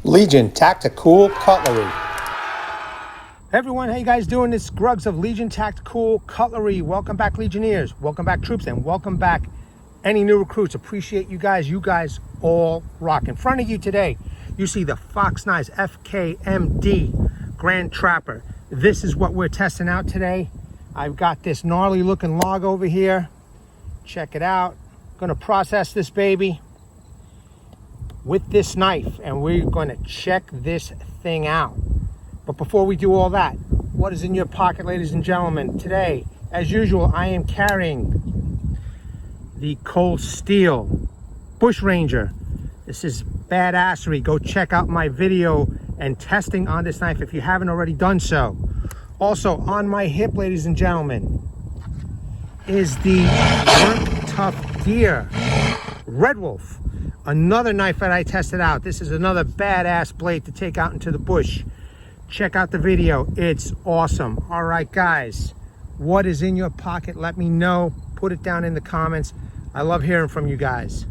Legion Tactical Cutlery. Hey everyone, how you guys doing? This is Grugs of Legion Tactical Cutlery. Welcome back, Legionnaires. Welcome back, troops, and welcome back any new recruits. Appreciate you guys. You guys all rock. In front of you today, you see the Fox Knives FKMD Grand Trapper. This is what we're testing out today. I've got this gnarly looking log over here. Check it out. Gonna process this baby with this knife, and we're going to check this thing out. But before we do all that, what is in your pocket, ladies and gentlemen? Today, as usual, I am carrying the Cold Steel Bush Ranger. This is badassery. Go check out my video and testing on this knife if you haven't already done so. Also on my hip, ladies and gentlemen, is the Burnt Tough Deer Red Wolf. Another knife that I tested out. This is another badass blade to take out into the bush. Check out the video. It's awesome. All right, guys, what is in your pocket? Let me know. Put it down in the comments. I love hearing from you guys.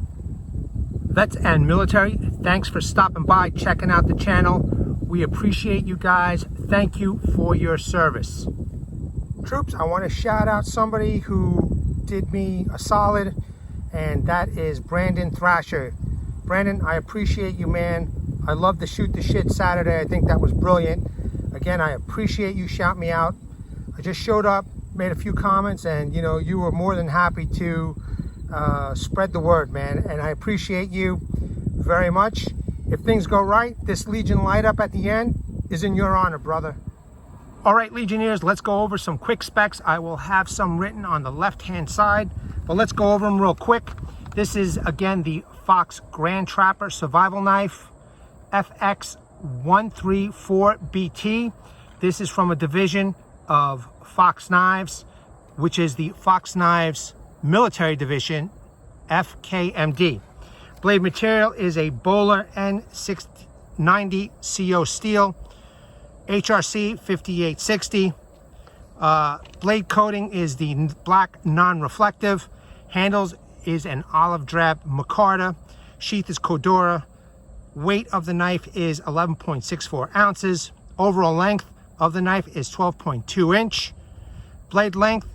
Vets and military, thanks for stopping by, checking out the channel. We appreciate you guys. Thank you for your service. Troops, I want to shout out somebody who did me a solid, and that is Brandon Thrasher. Brandon, I appreciate you, man. I love the Shoot the Shit Saturday. I think that was brilliant. Again, I appreciate you shouting me out. I just showed up, made a few comments, and you know, you were more than happy to spread the word, man. And I appreciate you very much. If things go right, this Legion light up at the end is in your honor, brother. All right, Legionnaires, let's go over some quick specs. I will have some written on the left-hand side, but let's go over them real quick. This is, again, the Fox Grand Trapper Survival Knife, FX134BT. This is from a division of Fox Knives, which is the Fox Knives Military Division, FKMD. Blade material is a Böhler N690 CO steel, HRC 5860. Blade coating is the black non-reflective. Handles is an olive drab micarta. Sheath is Cordura. Weight of the knife is 11.64 ounces. Overall length of the knife is 12.2 inch. Blade length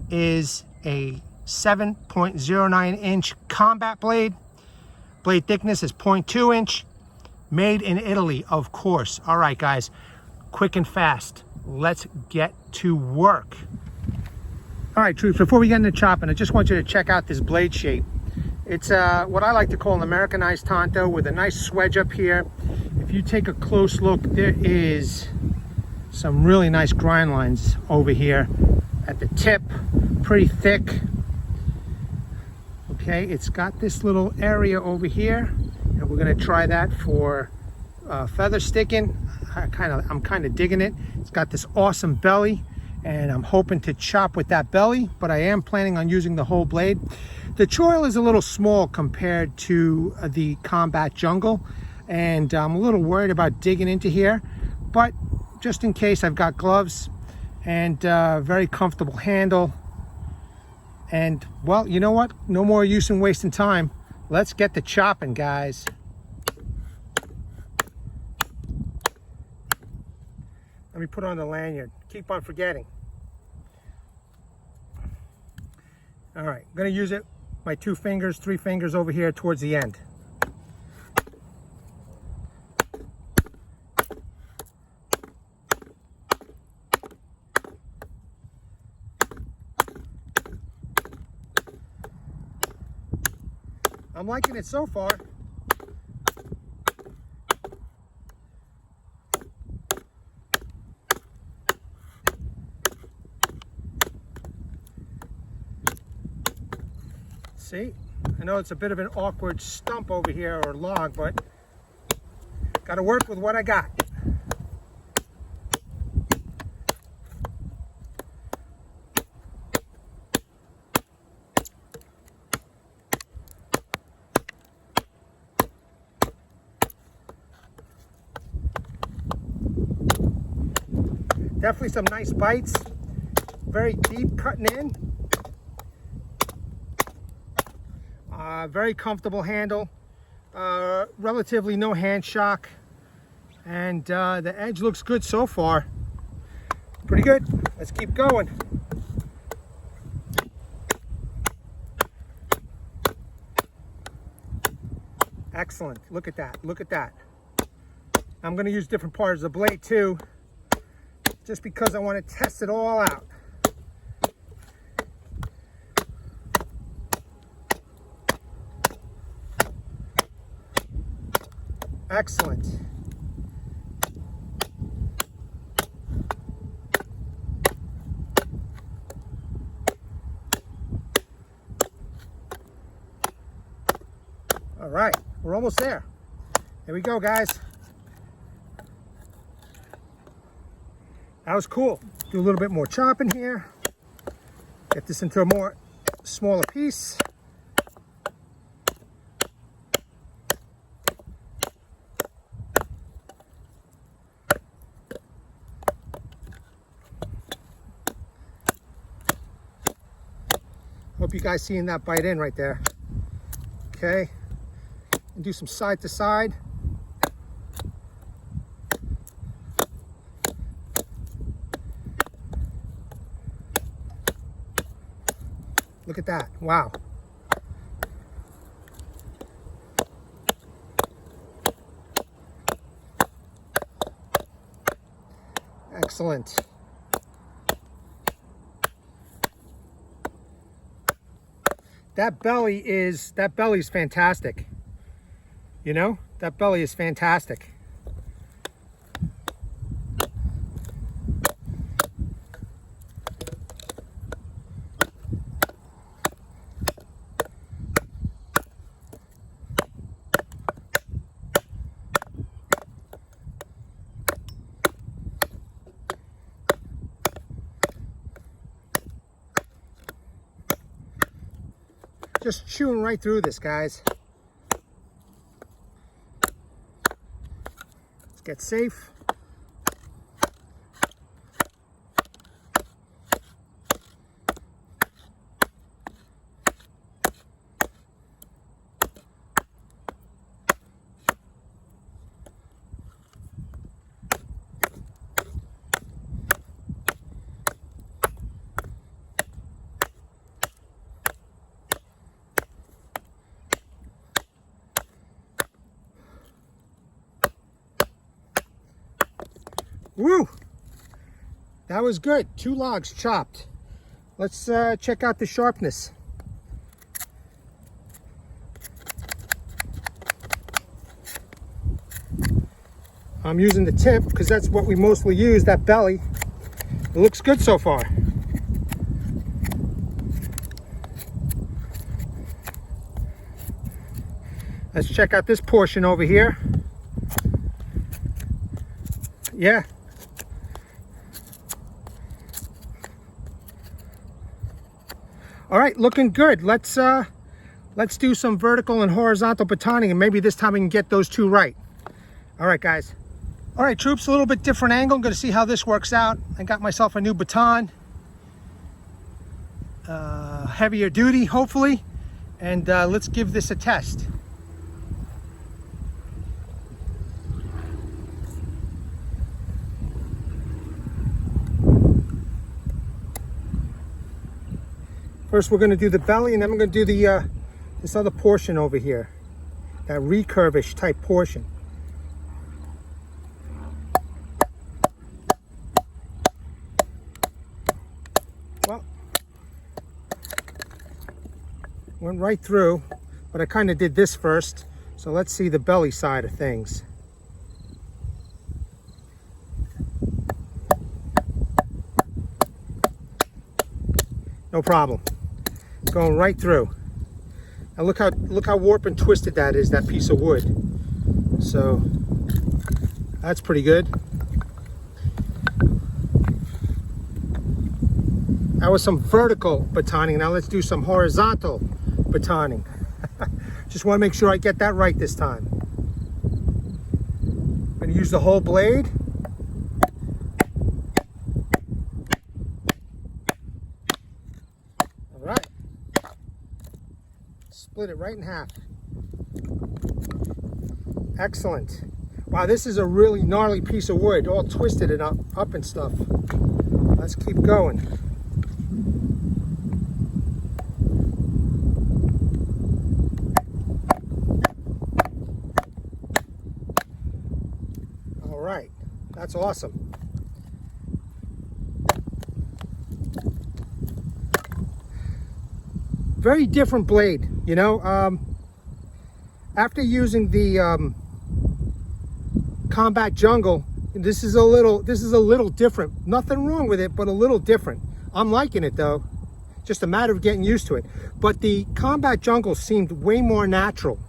is a 7.09 inch combat blade. Blade thickness is 0.2 inch. Made in Italy, of course. All right, guys, quick and fast. Let's get to work. All right, troops, before we get into chopping, I just want you to check out this blade shape. It's what I like to call an Americanized Tonto with a nice swedge up here. If you take a close look, there is some really nice grind lines over here at the tip, pretty thick. Okay, it's got this little area over here, and we're gonna try that for feather sticking. I'm kind of digging it. It's got this awesome belly, and I'm hoping to chop with that belly, but I am planning on using the whole blade. The choil is a little small compared to the Combat Jungle, and I'm a little worried about digging into here, but just in case, I've got gloves and very comfortable handle. And well, you know what? No more use in wasting time. Let's get to chopping, guys. Let me put on the lanyard. Keep on forgetting. All right, I'm gonna use it, my 2 fingers, 3 fingers over here towards the end. I'm liking it so far. See, I know it's a bit of an awkward stump over here, or log, but got to work with what I got. Definitely some nice bites, very deep cutting in. Very comfortable handle, relatively no hand shock. And the edge looks good so far. Pretty good. Let's keep going. Excellent. Look at that. Look at that. I'm going to use different parts of the blade too, just because I want to test it all out. Excellent. All right, we're almost there. Here we go, guys. That was cool. Do a little bit more chopping here. Get this into a more smaller piece. Hope you guys seeing that bite in right there. Okay. And do some side to side. Look at that. Wow. Excellent. That belly's fantastic. You know, that belly is fantastic. Just chewing right through this, guys. Let's get safe. Woo! That was good. 2 logs chopped. Let's check out the sharpness. I'm using the tip because that's what we mostly use, that belly. It looks good so far. Let's check out this portion over here. Yeah. All right, looking good. Let's do some vertical and horizontal batoning, and maybe this time we can get those 2 right. All right, guys. All right, troops, a little bit different angle. I'm going to see how this works out. I got myself a new baton, heavier duty, hopefully, and let's give this a test. First, we're going to do the belly, and then we're going to do the this other portion over here, that recurvish type portion. Well, went right through, but I kind of did this first. So let's see the belly side of things. No problem. Going right through. And look how warped and twisted that is, that piece of wood. So that's pretty good. That was some vertical batoning. Now let's do some horizontal batoning. Just want to make sure I get that right this time. I'm going to use the whole blade. All right. Split it right in half. Excellent. Wow, this is a really gnarly piece of wood, all twisted and up and stuff. Let's keep going. All right, that's awesome. Very different blade, you know. After using the Combat Jungle, this is a little different. Nothing wrong with it, but a little different. I'm liking it though. Just a matter of getting used to it. But the Combat Jungle seemed way more natural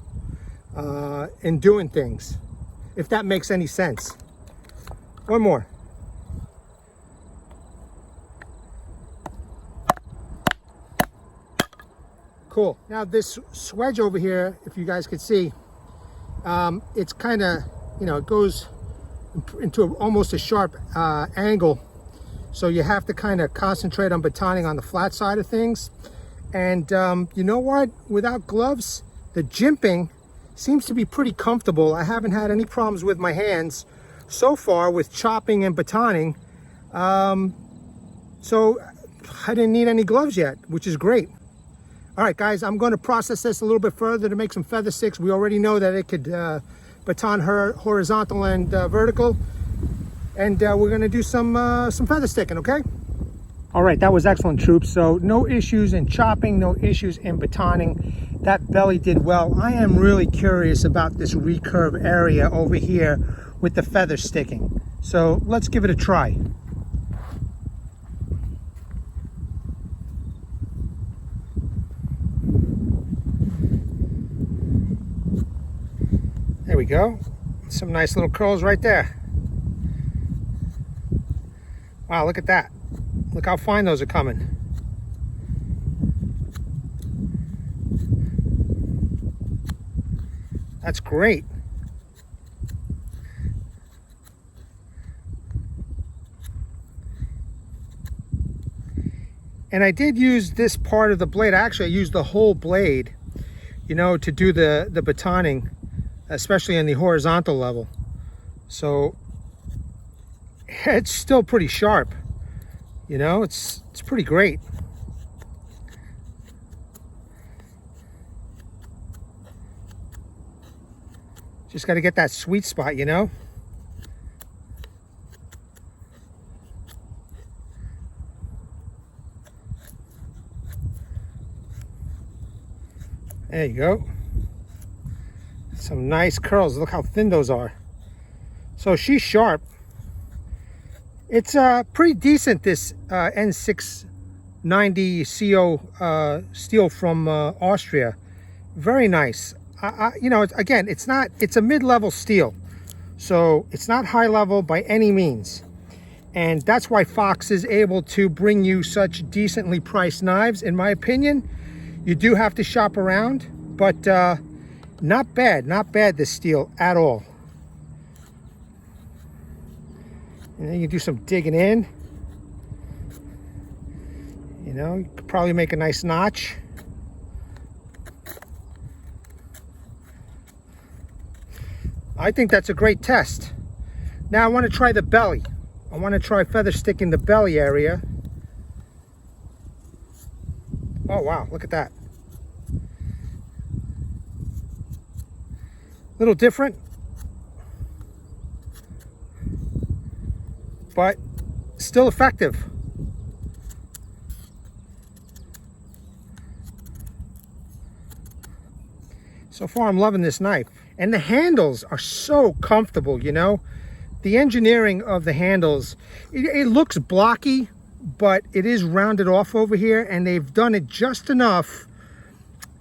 in doing things, if that makes any sense. One more. Cool. Now this swedge over here, if you guys could see, it's kind of, you know, it goes into almost a sharp angle. So you have to kind of concentrate on batoning on the flat side of things. And you know what? Without gloves, the jimping seems to be pretty comfortable. I haven't had any problems with my hands so far with chopping and batoning. So I didn't need any gloves yet, which is great. All right, guys, I'm going to process this a little bit further to make some feather sticks. We already know that it could baton horizontal and vertical. And we're going to do some feather sticking, okay? All right, that was excellent, troops. So no issues in chopping, no issues in batoning. That belly did well. I am really curious about this recurve area over here with the feather sticking. So let's give it a try. There we go. Some nice little curls right there. Wow, look at that. Look how fine those are coming. That's great. And I did use this part of the blade. Actually, I used the whole blade, you know, to do the batoning, especially in the horizontal level. So it's still pretty sharp, you know, it's pretty great. Just got to get that sweet spot, you know. There you go. Some nice curls. Look how thin those are. So she's sharp. It's pretty decent, this N690 CO steel from Austria. Very nice. You know, again, it's a mid-level steel. So it's not high level by any means. And that's why Fox is able to bring you such decently priced knives, in my opinion. You do have to shop around, but not bad, this steel at all. And then you do some digging in. You know, you could probably make a nice notch. I think that's a great test. Now I want to try the belly. I want to try feather sticking the belly area. Oh wow, look at that. A little different, but still effective. So far I'm loving this knife. And the handles are so comfortable, you know. The engineering of the handles, it looks blocky, but it is rounded off over here, and they've done it just enough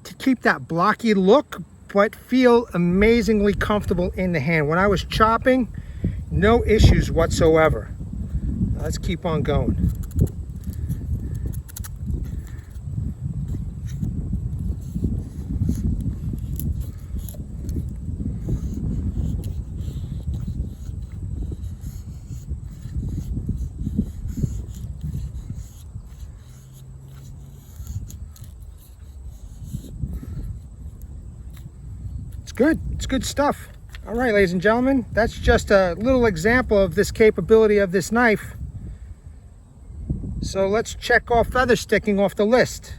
to keep that blocky look, but feel amazingly comfortable in the hand. When I was chopping, no issues whatsoever. Let's keep on going. Good, it's good stuff. All right, ladies and gentlemen, that's just a little example of this capability of this knife. So let's check off feather sticking off the list.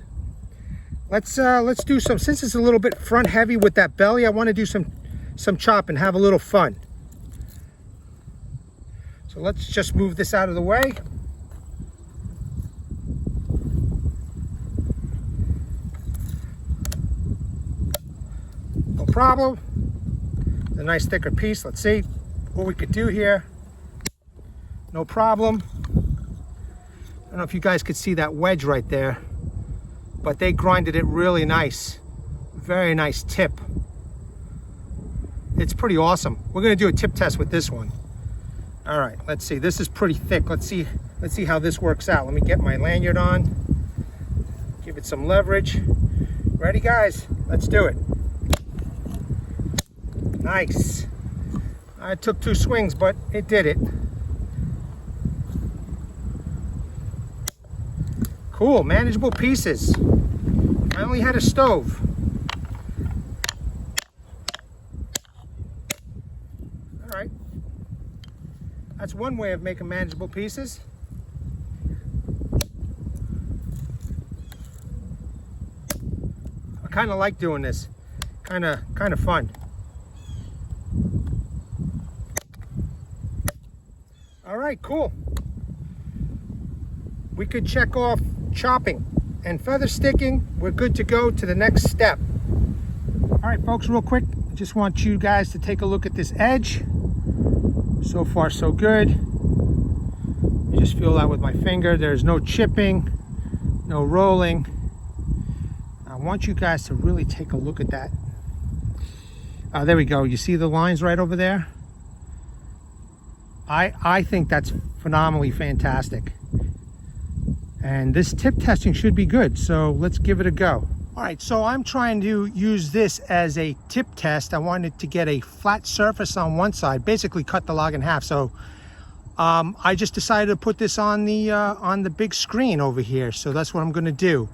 Let's do some, since it's a little bit front heavy with that belly, I want to do some chop and have a little fun. So let's just move this out of the way. No problem. A nice thicker piece. Let's see what we could do here. No problem. I don't know if you guys could see that wedge right there, but they grinded it really nice. Very nice tip. It's pretty awesome. We're going to do a tip test with this one. All right, let's see. This is pretty thick. Let's see how this works out. Let me get my lanyard on. Give it some leverage. Ready, guys? Let's do it. Nice. I took 2 swings, but it did it. Cool, manageable pieces. I only had a stove. All right. That's one way of making manageable pieces. I kind of like doing this. Kind of fun. All right, cool. We could check off chopping and feather sticking. We're good to go to the next step. All right, folks, real quick, I just want you guys to take a look at this edge. So far, so good. I just feel that with my finger. There's no chipping, no rolling. I want you guys to really take a look at that. There we go. You see the lines right over there? I think that's phenomenally fantastic. And this tip testing should be good, so let's give it a go. All right, so I'm trying to use this as a tip test. I wanted to get a flat surface on one side, basically cut the log in half. So I just decided to put this on the big screen over here. So that's what I'm gonna do.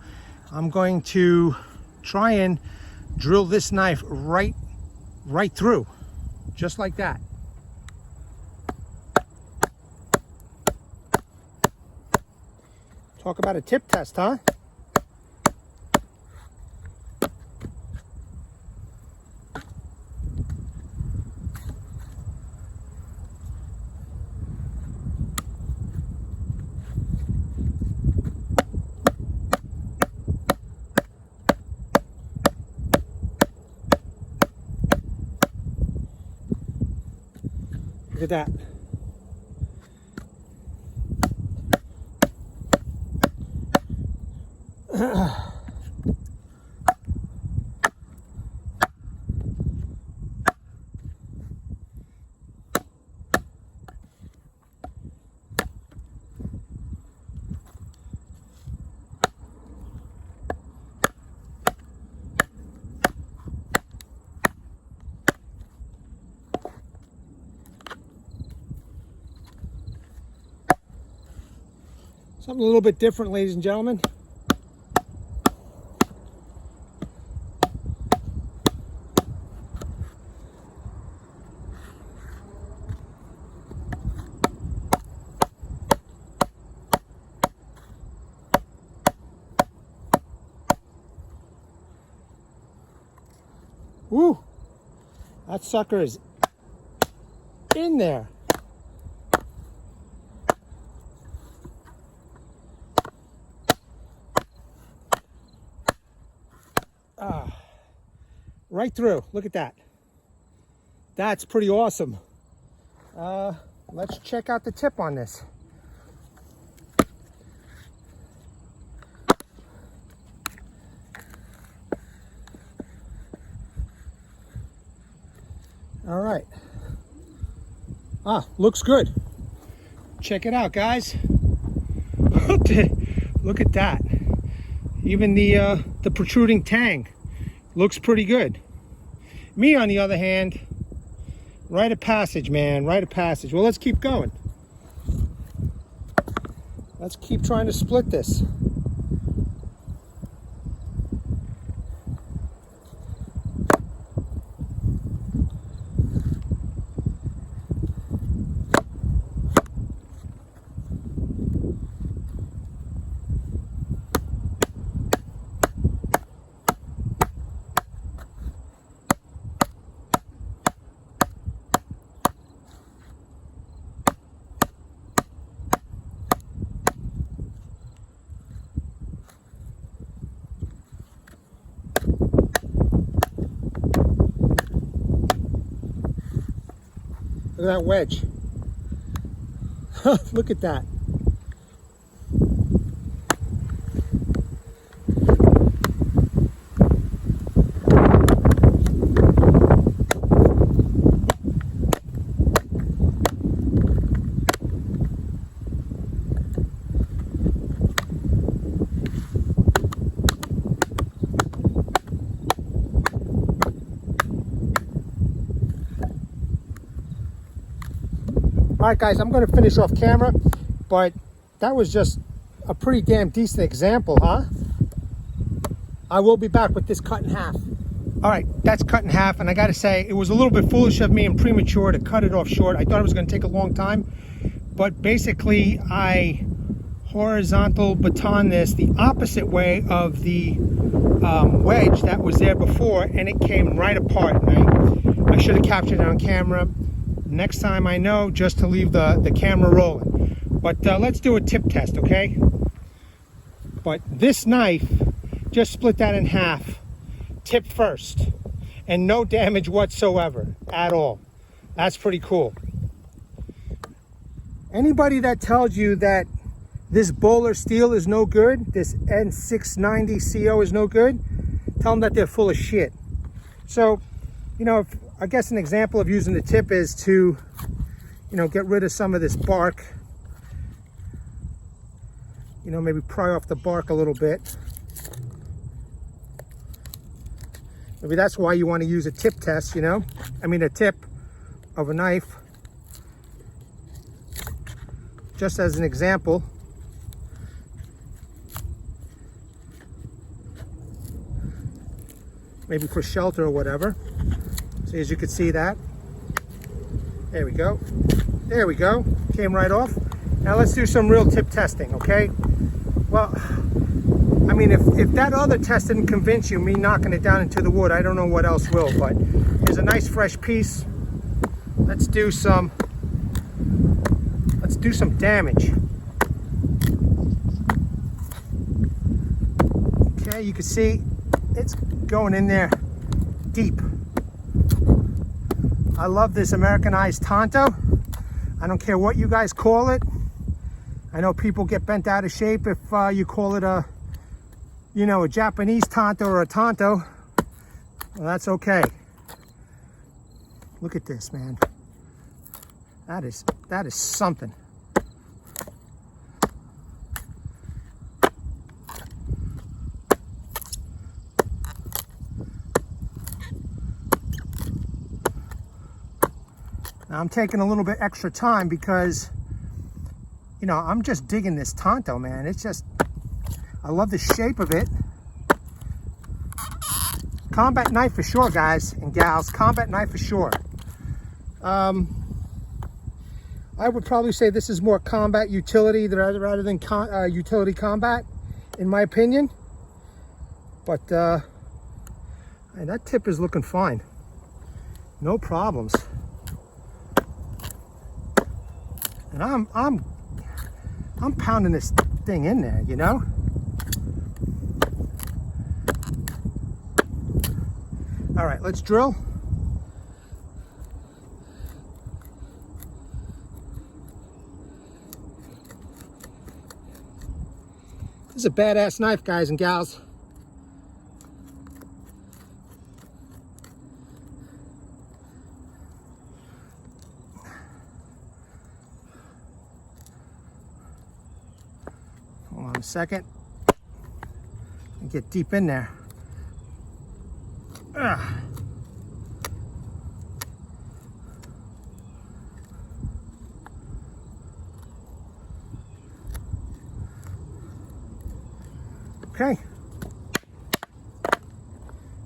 I'm going to try and drill this knife right through, just like that. Talk about a tip test, huh? Look at that. Something a little bit different, ladies and gentlemen. Woo! That sucker is in there. Right through. Look at that. That's pretty awesome. Let's check out the tip on this. All right. Looks good. Check it out, guys. Look at that. Even the protruding tang looks pretty good. Me, on the other hand, rite of passage, man, rite of passage. Well, let's keep going. Let's keep trying to split this. Look at that wedge. Look at that. All right, guys, I'm going to finish off camera, but that was just a pretty damn decent example, huh? I will be back with this cut in half. All right, that's cut in half, and I got to say, it was a little bit foolish of me and premature to cut it off short. I thought it was going to take a long time, but basically, I horizontal baton this the opposite way of the wedge that was there before, and it came right apart. And I should have captured it on camera. Next time I know just to leave the camera rolling. But let's do a tip test, okay? But this knife just split that in half, tip first, and no damage whatsoever at all. That's pretty cool. Anybody that tells you that this Böhler steel is no good, this N690 CO is no good, tell them that they're full of shit. So, you know, I guess an example of using the tip is to, you know, get rid of some of this bark. You know, maybe pry off the bark a little bit. Maybe that's why you want to use a tip test, you know? I mean, a tip of a knife. Just as an example. Maybe for shelter or whatever. So as you can see that. There we go. There we go. Came right off. Now let's do some real tip testing, okay? Well, I mean, if that other test didn't convince you, me knocking it down into the wood, I don't know what else will, but here's a nice fresh piece. Let's do some damage. Okay, you can see it's going in there deep. I love this Americanized Tonto. I don't care what you guys call it. I know people get bent out of shape if you call it a, you know, a Japanese Tonto or a Tonto. Well, that's okay. Look at this, man. That is something. Now I'm taking a little bit extra time because, you know, I'm just digging this Tonto, man. It's just, I love the shape of it. Combat knife for sure, guys and gals. Combat knife for sure. I would probably say this is more combat utility rather than utility combat, in my opinion. But that tip is looking fine. No problems. And I'm pounding this thing in there, you know? All right, let's drill. This is a badass knife, guys and gals. Hold on a second. And get deep in there. Ugh. Okay.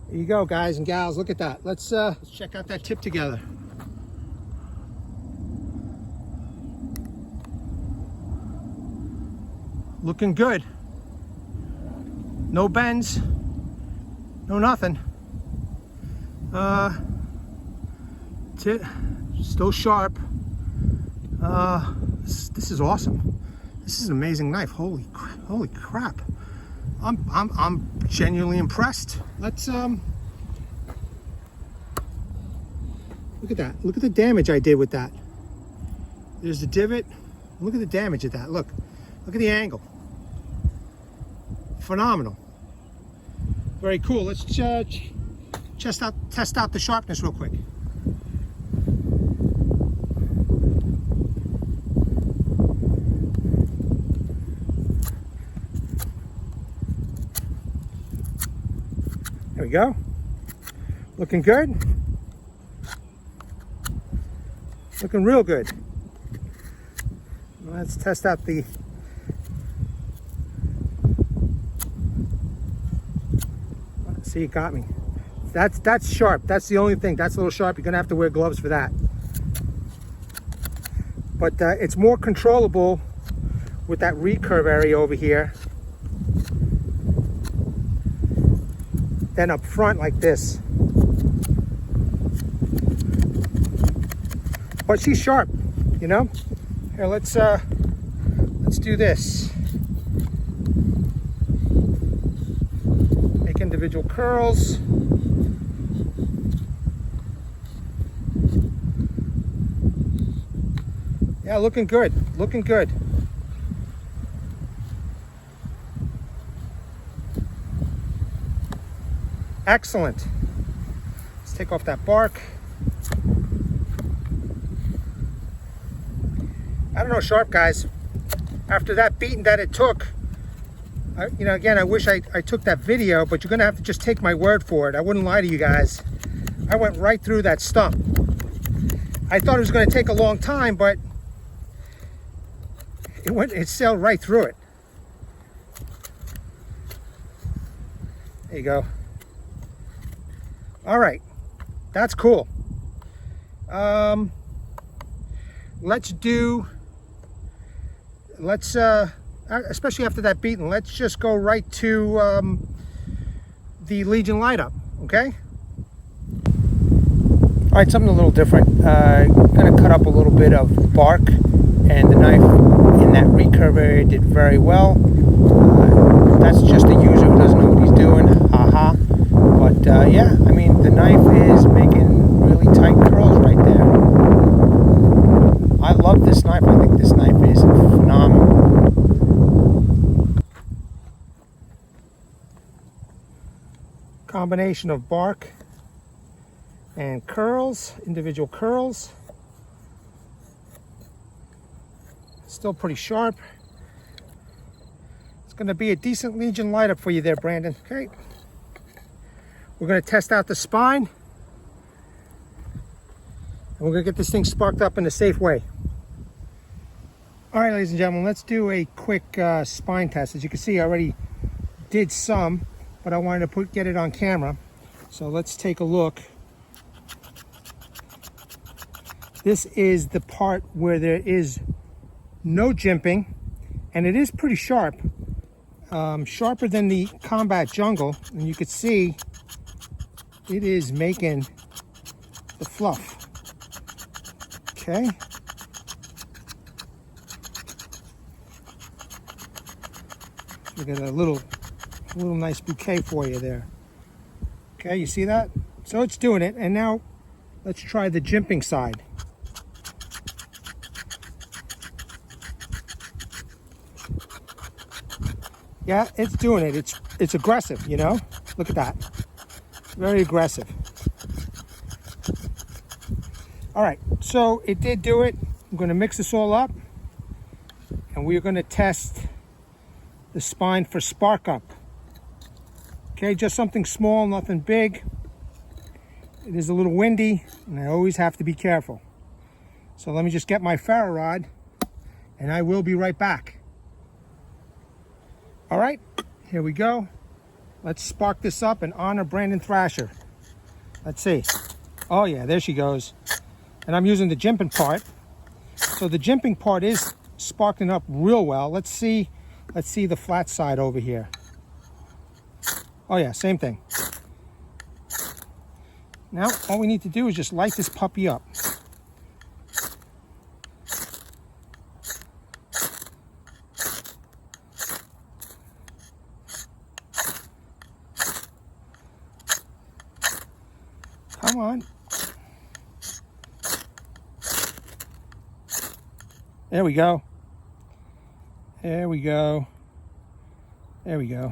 There you go, guys and gals. Look at that. Let's check out that tip together. Looking good. No bends. No nothing. Tip still sharp. This is awesome. This is an amazing knife. Holy crap. I'm genuinely impressed. Let's look at that. Look at the damage I did with that. There's the divot. Look at the damage of that. Look at the angle. Phenomenal. Very cool. Let's test out the sharpness real quick. There we go. Looking good. Looking real good. Let's test out the see, it got me. That's sharp. That's the only thing. That's a little sharp. You're gonna have to wear gloves for that. But it's more controllable with that recurve area over here than up front like this. But she's sharp, you know. Here, let's do this. Make individual curls. Yeah, looking good. Looking good. Excellent. Let's take off that bark. I don't know, sharp guys. After that beating that it took, you know, again, I wish I took that video, but you're gonna have to just take my word for it. I wouldn't lie to you guys. I went right through that stump. I thought it was gonna take a long time, but it sailed right through it. There you go. All right, that's cool. Especially after that beating, let's just go right to the Legion light up, okay? All right, something a little different. I'm gonna cut up a little bit of bark, and the knife in that recurve area did very well. That's just a user who doesn't know what he's doing, haha. But yeah, I mean, the knife is making really tight curls right there. I love this knife. I think this knife is phenomenal. Combination of bark and curls, individual curls. Still pretty sharp. It's going to be a decent Legion light up for you there, Brandon. Okay. We're going to test out the spine. And we're going to get this thing sparked up in a safe way. All right, ladies and gentlemen, let's do a quick spine test. As you can see, I already did some, but I wanted to get it on camera. So let's take a look. This is the part where there is no jimping, and it is pretty sharp. Sharper than the Combat Jungle, and you can see it is making the fluff. Okay. We got a little nice bouquet for you there. Okay, you see that? So it's doing it, and now let's try the jimping side. Yeah, it's doing it. It's aggressive, you know? Look at that. Very aggressive. All right, so it did do it. I'm going to mix this all up, and we're going to test the spine for spark up. Okay, just something small, nothing big. It is a little windy, and I always have to be careful. So let me just get my ferro rod, and I will be right back. All right, here we go. Let's spark this up and honor Brandon Thrasher. Let's see. Oh yeah, there she goes. And I'm using the jimping part. So the jimping part is sparking up real well. Let's see the flat side over here. Oh yeah, same thing. Now, all we need to do is just light this puppy up. Come on. There we go. There we go. There we go.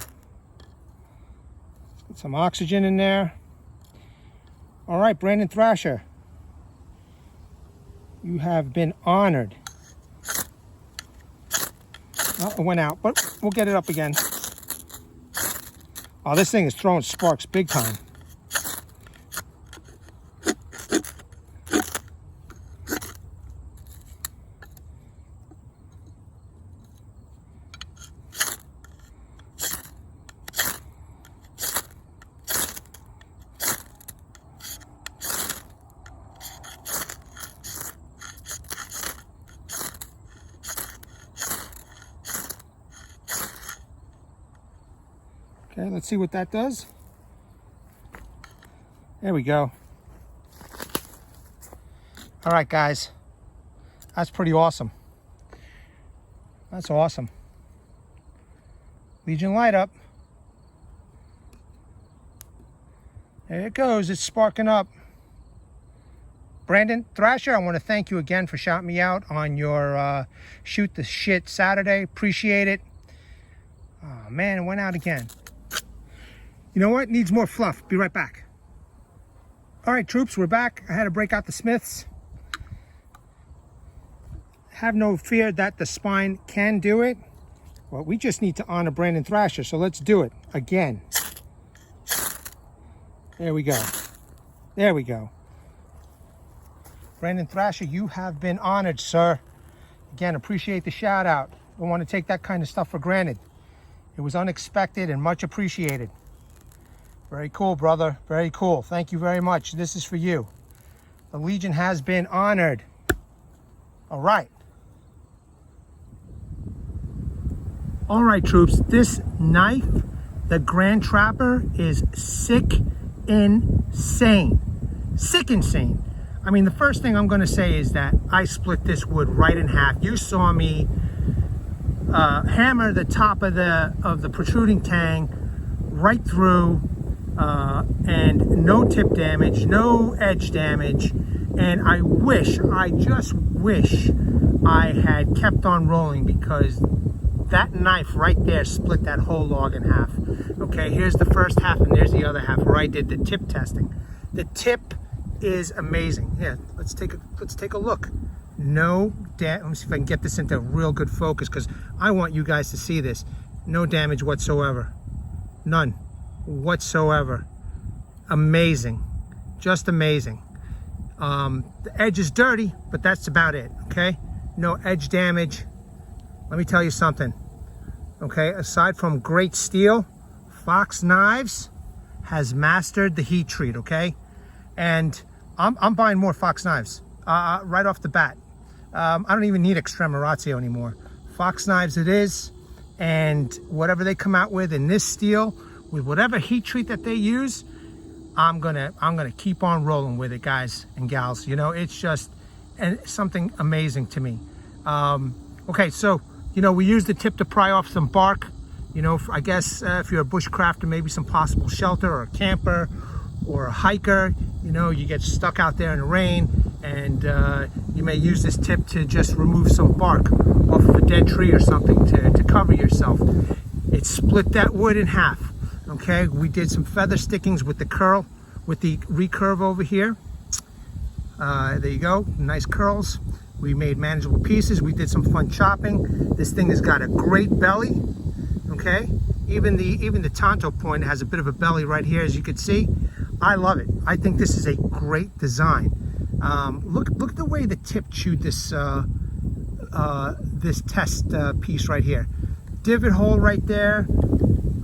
Get some oxygen in there. All right, Brandon Thrasher. You have been honored. Oh, it went out, but we'll get it up again. Oh, this thing is throwing sparks big time. Okay, let's see what that does. There we go. All right, guys. That's pretty awesome. That's awesome. Legion light up. There it goes. It's sparking up. Brandon Thrasher, I want to thank you again for shouting me out on your Shoot the Shit Saturday. Appreciate it. Oh, man, it went out again. You know what? Needs more fluff. Be right back. All right, troops, we're back. I had to break out the Smiths. Have no fear that the spine can do it. Well, we just need to honor Brandon Thrasher, so let's do it again. There we go. There we go. Brandon Thrasher, you have been honored, sir. Again, appreciate the shout out. Don't want to take that kind of stuff for granted. It was unexpected and much appreciated. Very cool, brother. Very cool. Thank you very much. This is for you. The Legion has been honored. All right. All right, troops. This knife, the Grand Trapper, is sick insane. Sick insane. I mean, the first thing I'm going to say is that I split this wood right in half. You saw me hammer the top of the protruding tang right through. And no tip damage, no edge damage, and I just wish I had kept on rolling, because that knife right there split that whole log in half. Okay, here's the first half and there's the other half where I did the tip testing. The tip is amazing. Yeah, let's take a look. No damage. Let me see if I can get this into real good focus, because I want you guys to see this. No damage whatsoever. None whatsoever. Amazing. Just amazing. The edge is dirty, but that's about it. Okay, no edge damage. Let me tell you something. Okay, aside from great steel, Fox Knives has mastered the heat treat. Okay, and I'm buying more Fox Knives right off the bat. I don't even need Extremo anymore. Fox Knives it is, and whatever they come out with in this steel, with whatever heat treat that they use, I'm gonna keep on rolling with it, guys and gals. You know, it's just something amazing to me. Okay, so you know, we use the tip to pry off some bark. You know, I guess if you're a bushcrafter, maybe some possible shelter, or a camper, or a hiker. You know, you get stuck out there in the rain, and you may use this tip to just remove some bark off of a dead tree or something to cover yourself. It split that wood in half. Okay, we did some feather stickings with the curl, with the recurve over here. There you go, nice curls. We made manageable pieces. We did some fun chopping. This thing has got a great belly. Okay, even the Tonto point has a bit of a belly right here, as you can see. I love it. I think this is a great design. Look at the way the tip chewed this this test piece right here. Divot hole right there.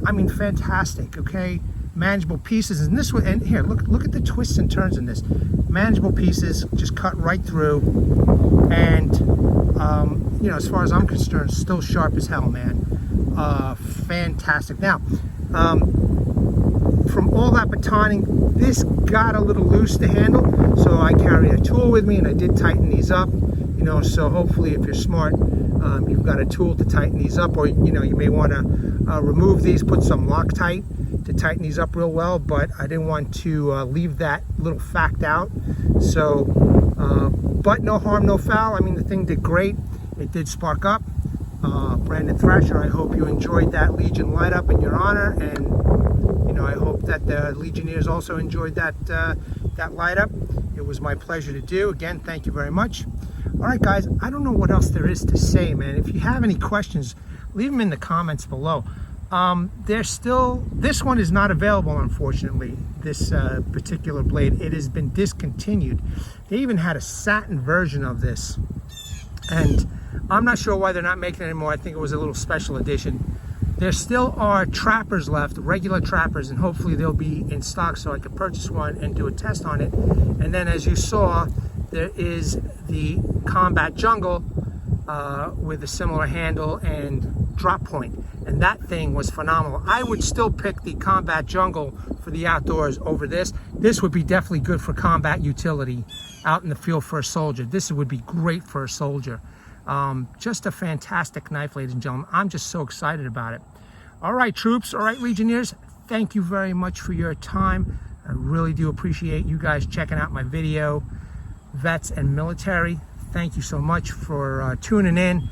I mean, fantastic. Okay, manageable pieces, and this one. And here, look at the twists and turns in this. Manageable pieces, just cut right through, and you know, as far as I'm concerned, still sharp as hell, man. Fantastic. Now, from all that batoning, this got a little loose to handle, so I carry a tool with me, and I did tighten these up. You know, so hopefully, if you're smart, you've got a tool to tighten these up, or you know, you may want to remove these, put some Loctite to tighten these up real well. But I didn't want to leave that little fact out. So, but no harm, no foul. I mean, the thing did great. it did spark up. Brandon Thrasher, I hope you enjoyed that Legion light up in your honor, and I hope that the Legionnaires also enjoyed that that light up. It was my pleasure to do. Again, thank you very much. All right, guys, I don't know what else there is to say, man. If you have any questions, leave them in the comments below. This one is not available, unfortunately, this particular blade. It has been discontinued. They even had a satin version of this, and I'm not sure why they're not making it anymore. I think it was a little special edition. There still are trappers left, regular trappers, and hopefully they'll be in stock so I could purchase one and do a test on it. And then, as you saw, there is the Combat Jungle with a similar handle and drop point, and that thing was phenomenal. I would still pick the Combat Jungle for the outdoors over this. This would be definitely good for combat utility out in the field for a soldier. This would be great for a soldier. Just a fantastic knife, ladies and gentlemen. I'm just so excited about it. All right, troops. All right, Legionnaires. Thank you very much for your time. I really do appreciate you guys checking out my video. Vets and military, thank you so much for tuning in.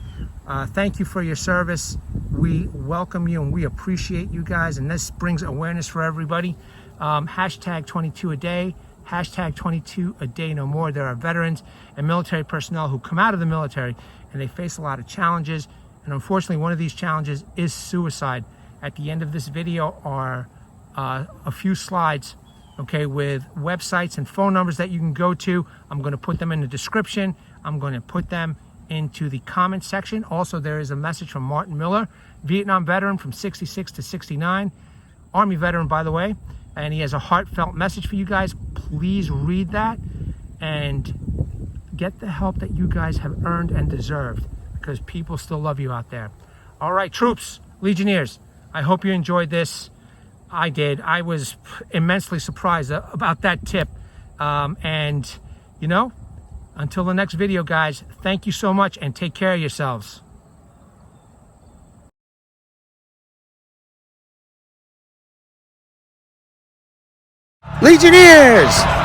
Thank you for your service. We welcome you and we appreciate you guys, and this brings awareness for everybody. Hashtag 22 a day. Hashtag 22 a day no more. There are veterans and military personnel who come out of the military and they face a lot of challenges, and unfortunately one of these challenges is suicide. At the end of this video are a few slides, okay, with websites and phone numbers that you can go to. I'm going to put them in the description. I'm going to put them into the comment section. Also, there is a message from Martin Miller, Vietnam veteran from 66 to 69, Army veteran, by the way, and he has a heartfelt message for you guys. Please read that and get the help that you guys have earned and deserved, because people still love you out there. All right, troops, Legionnaires, I hope you enjoyed this. I did. I was immensely surprised about that tip. And, until the next video, guys, thank you so much and take care of yourselves. Legionnaires!